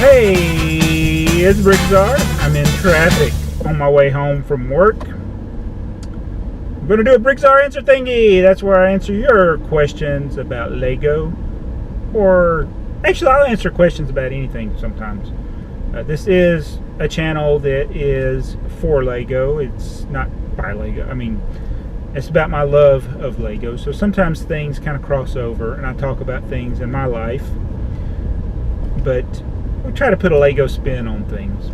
Hey, it's BrickTsar. I'm in traffic on my way home from work. I'm going to do a BrickTsar answer thingy. That's where I answer your questions about Lego. Or, actually, I'll answer questions about anything sometimes. This is a channel that is for Lego. It's not by Lego. I mean, it's about my love of Lego. So sometimes things kind of cross over, and I talk about things in my life. But we try to put a Lego spin on things.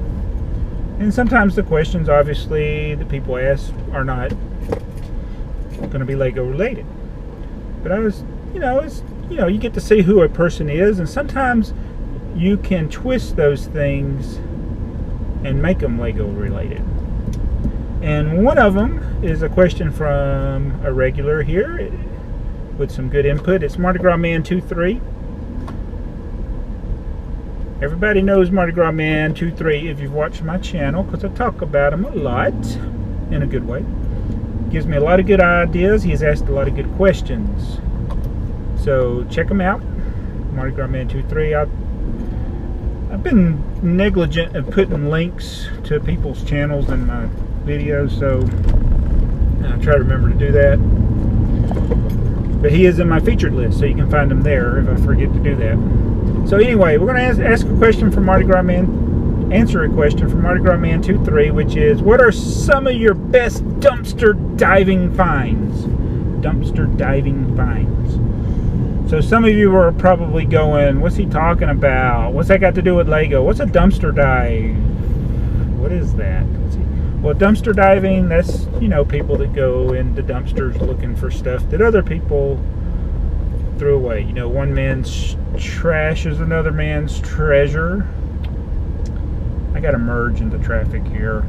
And sometimes the questions, obviously, that people ask are not going to be Lego related. But I was, you get to see who a person is, and sometimes you can twist those things and make them Lego related. And one of them is a question from a regular here with some good input. It's Mardi Gras Man 23. Everybody knows Mardi Gras Man 23 if you've watched my channel, because I talk about him a lot in a good way. Gives me a lot of good ideas. He has asked a lot of good questions. So check him out, Mardi Gras Man 23. I've been negligent of putting links to people's channels in my videos, so I try to remember to do that. But he is in my featured list, so you can find him there if I forget to do that. So anyway, we're going to ask a question from Mardi Gras Man, answer a question from Mardi Gras Man 23, which is, what are some of your best dumpster diving finds? Dumpster diving finds. So some of you are probably going, what's he talking about? What's that got to do with Lego? What's a dumpster dive? What is that? Well, dumpster diving, that's, people that go into dumpsters looking for stuff that other people threw away. One man's trash is another man's treasure. I gotta merge into traffic here.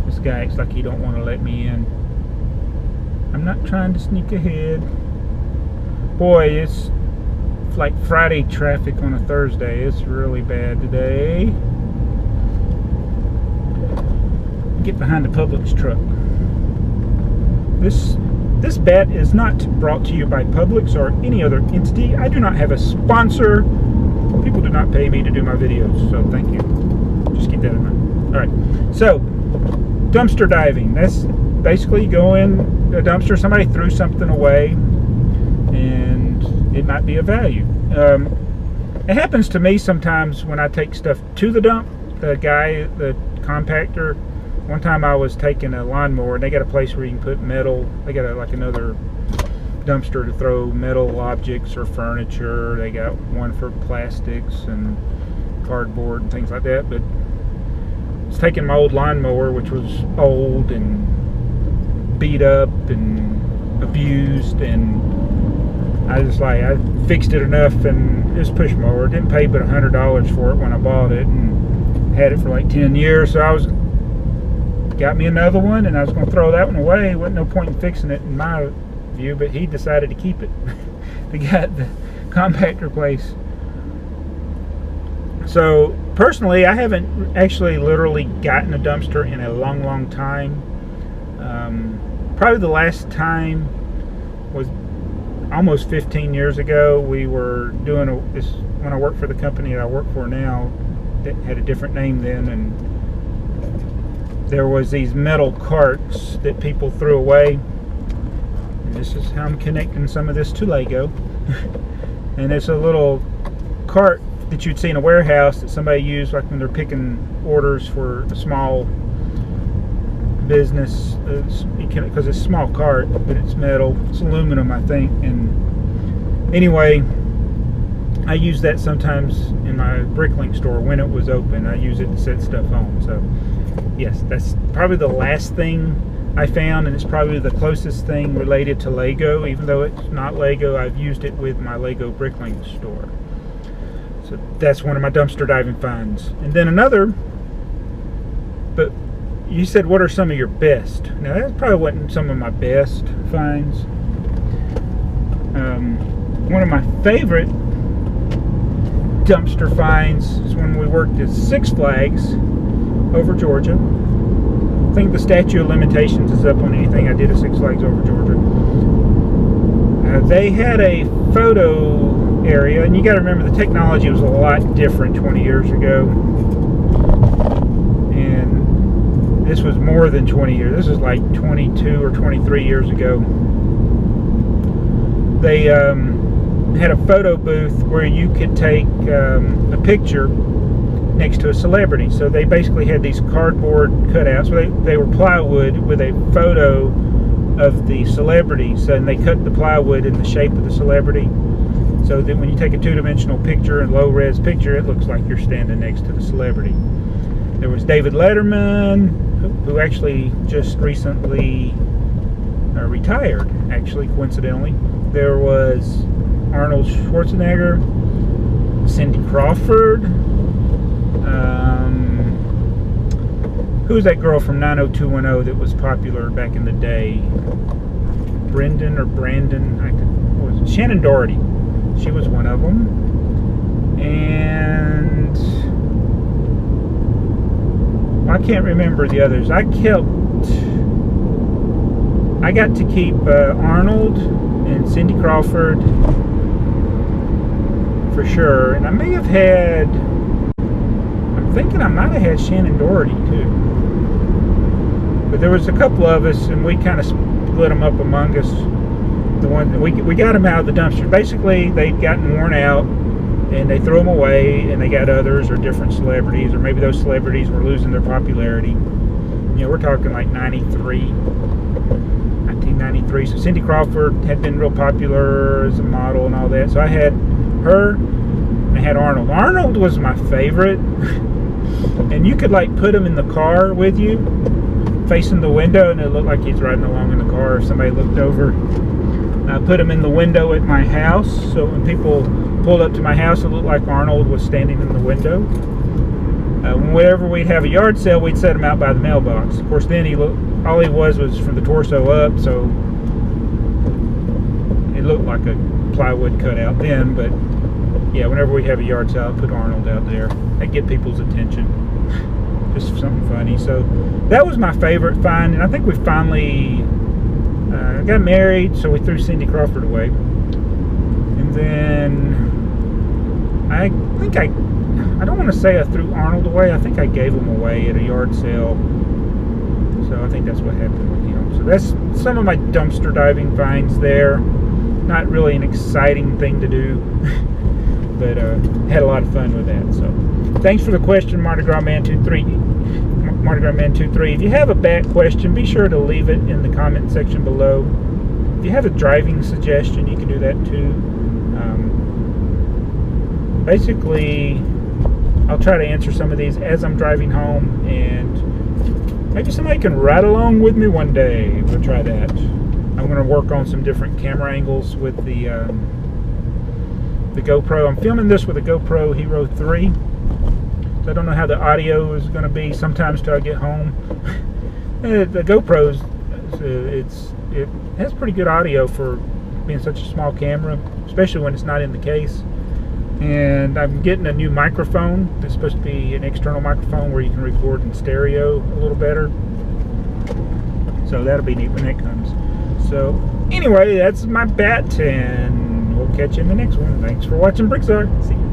This guy acts like he don't want to let me in. I'm not trying to sneak ahead. Boy, it's like Friday traffic on a Thursday. It's really bad today. Get behind the Publix truck. This bet is not brought to you by Publix or any other entity. I do not have a sponsor. People do not pay me to do my videos, so thank you. Just keep that in mind. Alright, so dumpster diving. That's basically you go in a dumpster, somebody threw something away, and it might be of value. It happens to me sometimes when I take stuff to the dump. The compactor, one time I was taking a lawnmower, and they got a place where you can put metal. They got like another dumpster to throw metal objects or furniture. They got one for plastics and cardboard and things like that. But I was taking my old lawnmower, which was old and beat up and abused, and I fixed it enough, and this push mower, didn't pay but $100 for it when I bought it, and had it for like 10 years. So I got me another one, and I was going to throw that one away. Wasn't no point in fixing it in my view, but he decided to keep it. They got the compactor place. So personally, I haven't actually literally gotten a dumpster in a long time. Probably the last time was almost 15 years ago. We were doing this when I worked for the company that I work for now. That had a different name then, and there was these metal carts that people threw away. And this is how I'm connecting some of this to Lego. And it's a little cart that you'd see in a warehouse that somebody used like when they're picking orders for a small business. Because it's a small cart, but it's metal. It's aluminum, I think. And anyway, I use that sometimes in my BrickLink store when it was open. I use it to set stuff on. So yes, that's probably the last thing I found, and it's probably the closest thing related to Lego. Even though it's not Lego, I've used it with my Lego BrickLink store. So that's one of my dumpster diving finds. And then another, but you said, what are some of your best? Now, that probably wasn't some of my best finds. One of my favorite dumpster finds is when we worked at Six Flags over Georgia. I think the statute of limitations is up on anything I did at Six Flags over Georgia. They had a photo area. And you got to remember, the technology was a lot different 20 years ago. And this was more than 20 years. This is like 22 or 23 years ago. They had a photo booth where you could take a picture next to a celebrity. So they basically had these cardboard cutouts. They were plywood with a photo of the celebrity. So and they cut the plywood in the shape of the celebrity. So that when you take a two-dimensional picture, a low-res picture, it looks like you're standing next to the celebrity. There was David Letterman, who actually just recently retired, actually, coincidentally. There was Arnold Schwarzenegger, Cindy Crawford. Who's that girl from 90210 that was popular back in the day? Brandon, what was it? Shannon Doherty. She was one of them. And I can't remember the others. I got to keep Arnold and Cindy Crawford for sure. And I may have had, I'm thinking I might have had Shannon Doherty too. But there was a couple of us, and we kind of split them up among us. The one we got them out of the dumpster. Basically, they'd gotten worn out, and they threw them away, and they got others or different celebrities, or maybe those celebrities were losing their popularity. You know, we're talking like 1993. So Cindy Crawford had been real popular as a model and all that. So I had her, and I had Arnold. Arnold was my favorite. And you could like put him in the car with you, facing the window, and it looked like he's riding along in the car if somebody looked over. I put him in the window at my house, so when people pulled up to my house, it looked like Arnold was standing in the window. Whenever we'd have a yard sale, we'd set him out by the mailbox. Of course, then all he was from the torso up, so it looked like a plywood cutout then. But yeah, whenever we have a yard sale, I'd put Arnold out there. I'd get people's attention. Just something funny. So that was my favorite find, and I think we finally got married, so we threw Cindy Crawford away. And then I think I don't want to say I threw Arnold away. I think I gave him away at a yard sale. So I think that's what happened with him. So that's some of my dumpster diving finds there. Not really an exciting thing to do, but had a lot of fun with that. So thanks for the question, Mardi Gras Man 23. Mardi Gras Man 23. If you have a bat question, be sure to leave it in the comment section below. If you have a driving suggestion, you can do that too. Basically, I'll try to answer some of these as I'm driving home, and maybe somebody can ride along with me one day. We'll try that. I'm going to work on some different camera angles with the GoPro. I'm filming this with a GoPro Hero 3. So I don't know how the audio is going to be sometimes till I get home. The GoPro's, it has pretty good audio for being such a small camera, especially when it's not in the case. And I'm getting a new microphone. It's supposed to be an external microphone where you can record in stereo a little better. So that'll be neat when that comes. So anyway, that's my bat, and we'll catch you in the next one. Thanks for watching BrickTsar. See you.